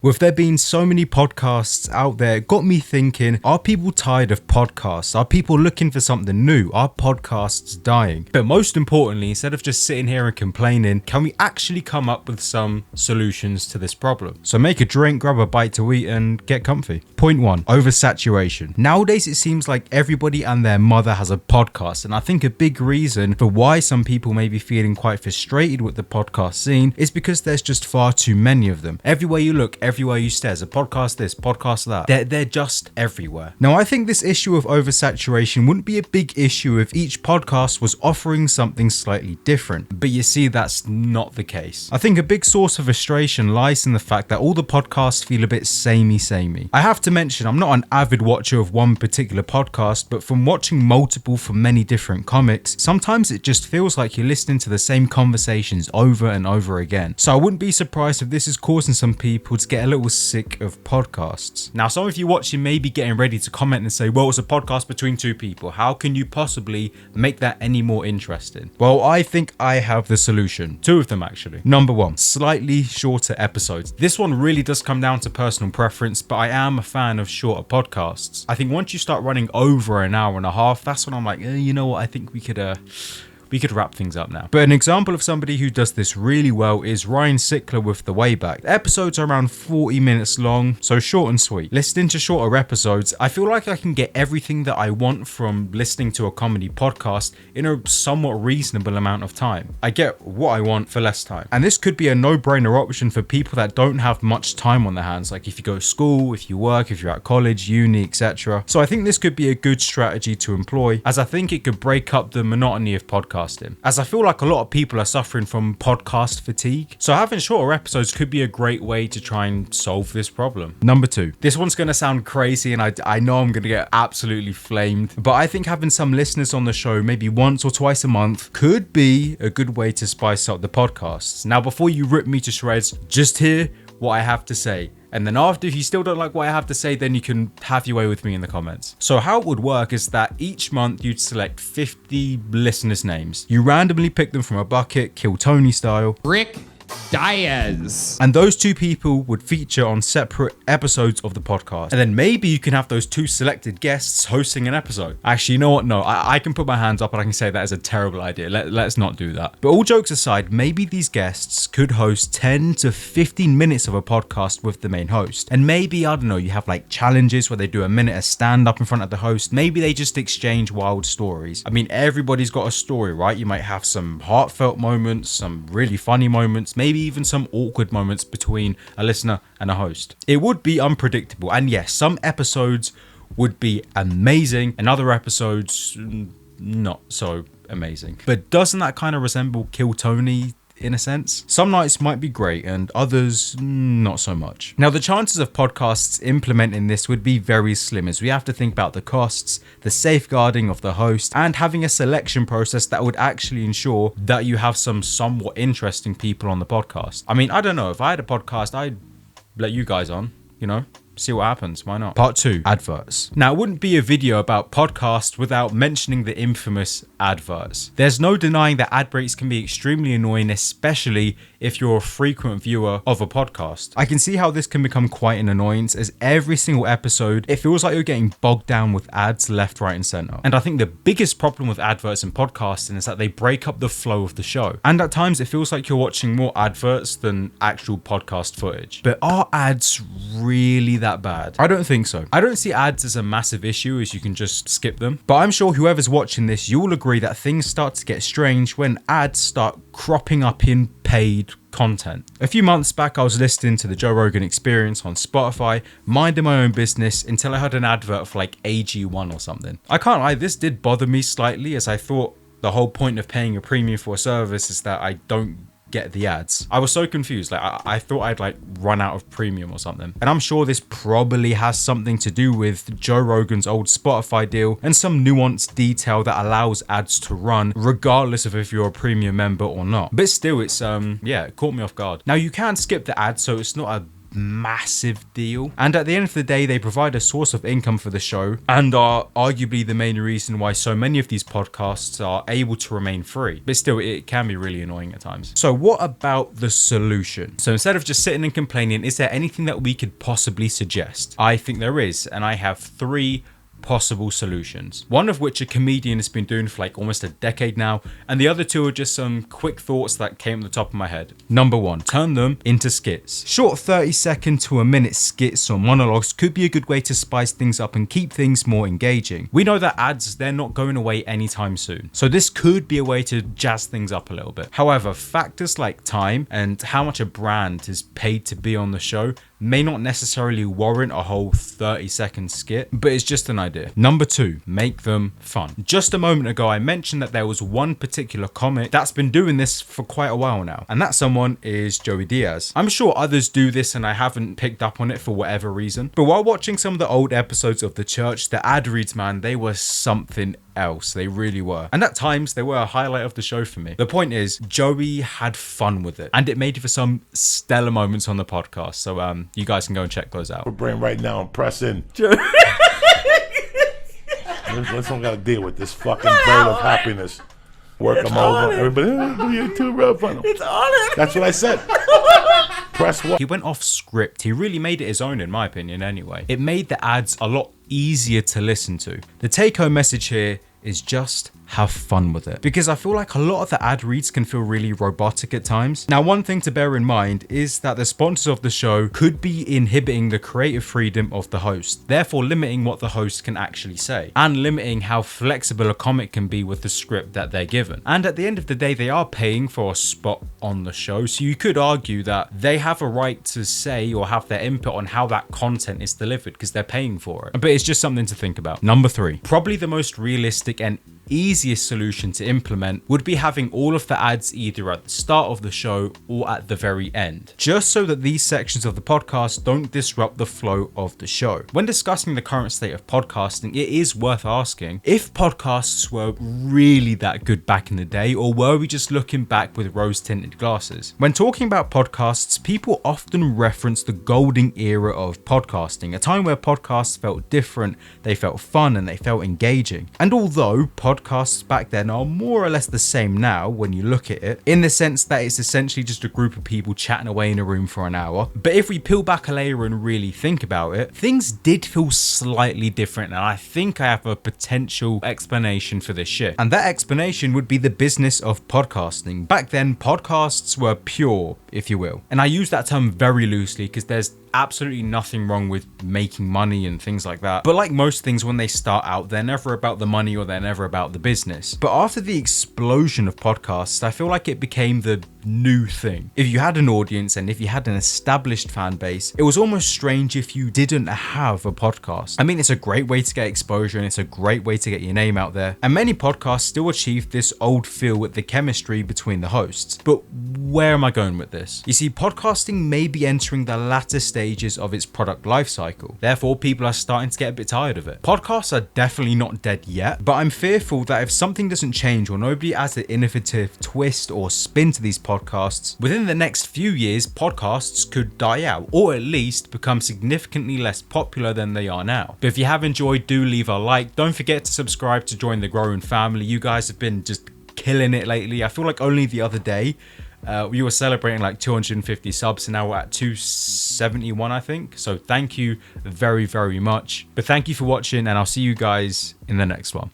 With there being so many podcasts out there, it got me thinking, are people tired of podcasts? Are people looking for something new? Are podcasts dying? But most importantly, instead of just sitting here and complaining, can we actually come up with some solutions to this problem? So make a drink, grab a bite to eat and get comfy. Point 1, oversaturation. Nowadays, it seems like everybody and their mother has a podcast. And I think a big reason for why some people may be feeling quite frustrated with the podcast scene is because there's just far too many of them. Everywhere you look, everywhere you stare, there's a podcast this, podcast that. They're just everywhere. Now, I think this issue of oversaturation wouldn't be a big issue if each podcast was offering something slightly different. But you see, that's not the case. I think a big source of frustration lies in the fact that all the podcasts feel a bit samey. I have to mention, I'm not an avid watcher of one particular podcast, but from watching multiple from many different comics, sometimes it just feels like you're listening to the same conversations over and over again. So I wouldn't be surprised if this is causing some people to get a little sick of podcasts. Now, some of you watching may be getting ready to comment and say, well, it's a podcast between two people. How can you possibly make that any more interesting? Well, I think I have the solution. Two of them, actually. Number 1, slightly shorter episodes. This one really does come down to personal preference, but I am a fan of shorter podcasts. I think once you start running over an hour and a half, that's when I'm like, you know what, I think we could wrap things up now. But an example of somebody who does this really well is Ryan Sickler with The Way Back. The episodes are around 40 minutes long, so short and sweet. Listening to shorter episodes, I feel like I can get everything that I want from listening to a comedy podcast in a somewhat reasonable amount of time. I get what I want for less time. And this could be a no-brainer option for people that don't have much time on their hands, like if you go to school, if you work, if you're at college, uni, etc. So I think this could be a good strategy to employ, as I think it could break up the monotony of podcasting. As I feel like a lot of people are suffering from podcast fatigue. So having shorter episodes could be a great way to try and solve this problem. Number 2, this one's going to sound crazy and I know I'm going to get absolutely flamed, but I think having some listeners on the show maybe once or twice a month could be a good way to spice up the podcasts. Now, before you rip me to shreds, just hear what I have to say. And then after, if you still don't like what I have to say, then you can have your way with me in the comments. So how it would work is that each month you'd select 50 listeners' names. You randomly pick them from a bucket, Kill Tony style. Rick Diaz. And those two people would feature on separate episodes of the podcast. And then maybe you can have those two selected guests hosting an episode. Actually, you know what? No, I can put my hands up and I can say that is a terrible idea. Let's not do that. But all jokes aside, maybe these guests could host 10 to 15 minutes of a podcast with the main host. And maybe, I don't know, you have like challenges where they do a minute of stand up in front of the host. Maybe they just exchange wild stories. I mean, everybody's got a story, right? You might have some heartfelt moments, some really funny moments, maybe even some awkward moments between a listener and a host. It would be unpredictable, and yes, some episodes would be amazing and other episodes not so amazing. But doesn't that kind of resemble Kill Tony in a sense? Some nights might be great and others not so much. Now, the chances of podcasts implementing this would be very slim, as we have to think about the costs, the safeguarding of the host, and having a selection process that would actually ensure that you have some somewhat interesting people on the podcast. I mean, I don't know, if I had a podcast, I'd let you guys on, you know? See what happens, why not? Part 2, adverts. Now, it wouldn't be a video about podcasts without mentioning the infamous adverts. There's no denying that ad breaks can be extremely annoying, especially if you're a frequent viewer of a podcast. I can see how this can become quite an annoyance, as every single episode, it feels like you're getting bogged down with ads left, right, and center. And I think the biggest problem with adverts in podcasting is that they break up the flow of the show. And at times, it feels like you're watching more adverts than actual podcast footage. But are ads really that bad? I don't think so. I don't see ads as a massive issue, as you can just skip them. But I'm sure whoever's watching this, you'll agree that things start to get strange when ads start cropping up in paid content. A few months back, I was listening to the Rogan Experience on Spotify, minding my own business, until I heard an advert for like AG1 or something. I can't lie, this did bother me slightly, as I thought the whole point of paying a premium for a service is that I don't get the ads. I was so confused. Like I thought I'd like run out of premium or something. And I'm sure this probably has something to do with Joe Rogan's old Spotify deal and some nuanced detail that allows ads to run regardless of if you're a premium member or not. But still, it's it caught me off guard. Now, you can skip the ads, so it's not a massive deal. And at the end of the day, they provide a source of income for the show and are arguably the main reason why so many of these podcasts are able to remain free. But still, it can be really annoying at times. So what about the solution? So instead of just sitting and complaining, is there anything that we could possibly suggest? I think there is, and I have 3 possible solutions. One of which a comedian has been doing for like almost a decade now, and the other 2 are just some quick thoughts that came to the top of my head. Number 1, turn them into skits. Short 30-second to a minute skits or monologues could be a good way to spice things up and keep things more engaging. We know that ads, they're not going away anytime soon, so this could be a way to jazz things up a little bit. However, factors like time and how much a brand is paid to be on the show may not necessarily warrant a whole 30-second skit, but it's just an idea. Number 2, make them fun. Just a moment ago, I mentioned that there was one particular comic that's been doing this for quite a while now, and that someone is Joey Diaz. I'm sure others do this and I haven't picked up on it for whatever reason, but while watching some of the old episodes of The Church, the ad reads, man, they were something else. They really were. And at times, they were a highlight of the show for me. The point is, Joey had fun with it, and it made for some stellar moments on the podcast. So you guys can go and check those out. We're brain right now and press in. Let's don't gotta deal with this fucking bird of happiness. Work them over. Everybody, you're too rough on them. It's on it. That's what I said. Press what? He went off script. He really made it his own, in my opinion, anyway. It made the ads a lot easier to listen to. The take-home message here is just have fun with it, because I feel like a lot of the ad reads can feel really robotic at times. Now, one thing to bear in mind is that the sponsors of the show could be inhibiting the creative freedom of the host, therefore limiting what the host can actually say and limiting how flexible a comic can be with the script that they're given. And at the end of the day, they are paying for a spot on the show, so you could argue that they have a right to say or have their input on how that content is delivered because they're paying for it. But it's just something to think about. Number 3, probably the most realistic and easiest solution to implement would be having all of the ads either at the start of the show or at the very end, just so that these sections of the podcast don't disrupt the flow of the show. When discussing the current state of podcasting, it is worth asking if podcasts were really that good back in the day, or were we just looking back with rose-tinted glasses? When talking about podcasts, people often reference the golden era of podcasting, a time where podcasts felt different, they felt fun, and they felt engaging. And although podcasts back then are more or less the same now when you look at it, in the sense that it's essentially just a group of people chatting away in a room for an hour. But if we peel back a layer and really think about it, things did feel slightly different, and I think I have a potential explanation for this shift. And that explanation would be the business of podcasting. Back then, podcasts were pure, if you will. And I use that term very loosely because there's absolutely nothing wrong with making money and things like that. But like most things, when they start out, they're never about the money or they're never about the business. But after the explosion of podcasts, I feel like it became the new thing. If you had an audience and if you had an established fan base, it was almost strange if you didn't have a podcast. I mean, it's a great way to get exposure and it's a great way to get your name out there. And many podcasts still achieve this old feel with the chemistry between the hosts. But where am I going with this? You see, podcasting may be entering the latter stages of its product life cycle. Therefore, people are starting to get a bit tired of it. Podcasts are definitely not dead yet, but I'm fearful that if something doesn't change or nobody adds an innovative twist or spin to these podcasts, within the next few years, podcasts could die out, or at least become significantly less popular than they are now. But if you have enjoyed, do leave a like. Don't forget to subscribe to join the growing family. You guys have been just killing it lately. I feel like only the other day, we were celebrating like 250 subs and now we're at 271, I think. So thank you very, very much. But thank you for watching and I'll see you guys in the next one.